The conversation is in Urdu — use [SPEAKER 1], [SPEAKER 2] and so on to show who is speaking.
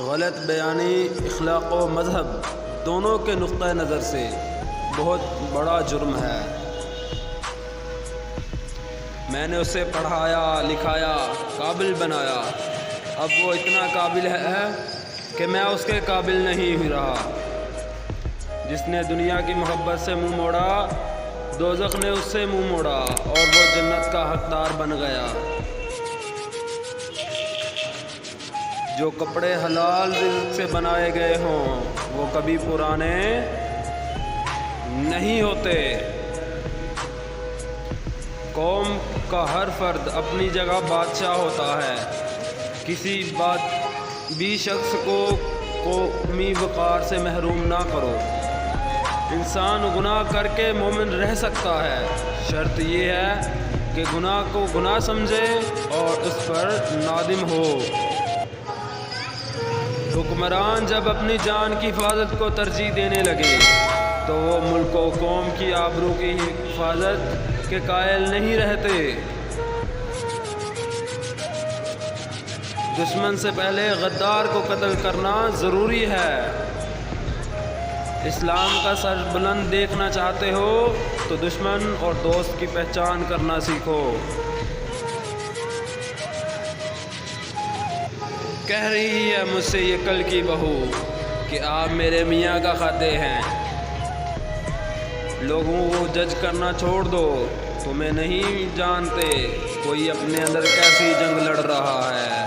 [SPEAKER 1] غلط بیانی اخلاق و مذہب دونوں کے نقطہ نظر سے بہت بڑا جرم ہے۔ میں نے اسے پڑھایا، لکھایا، قابل بنایا، اب وہ اتنا قابل ہے کہ میں اس کے قابل نہیں رہا۔ جس نے دنیا کی محبت سے منہ موڑا، دوزخ نے اس سے منہ موڑا اور وہ جنت کا حقدار بن گیا۔ جو کپڑے حلال رزق سے بنائے گئے ہوں وہ کبھی پرانے نہیں ہوتے۔ قوم کا ہر فرد اپنی جگہ بادشاہ ہوتا ہے۔ کسی بھی شخص کو قومی وقار سے محروم نہ کرو۔ انسان گناہ کر کے مومن رہ سکتا ہے، شرط یہ ہے کہ گناہ کو گناہ سمجھے اور اس پر نادم ہو۔ حکمران جب اپنی جان کی حفاظت کو ترجیح دینے لگے تو وہ ملک و قوم کی آبرو کی حفاظت کے قائل نہیں رہتے۔ دشمن سے پہلے غدار کو قتل کرنا ضروری ہے۔ اسلام کا سر بلند دیکھنا چاہتے ہو تو دشمن اور دوست کی پہچان کرنا سیکھو۔ کہہ رہی ہے مجھ سے یہ کل کی بہو کہ آپ میرے میاں کا کھاتے ہیں۔ لوگوں کو جج کرنا چھوڑ دو، تمہیں نہیں جانتے کوئی اپنے اندر کیسی جنگ لڑ رہا ہے۔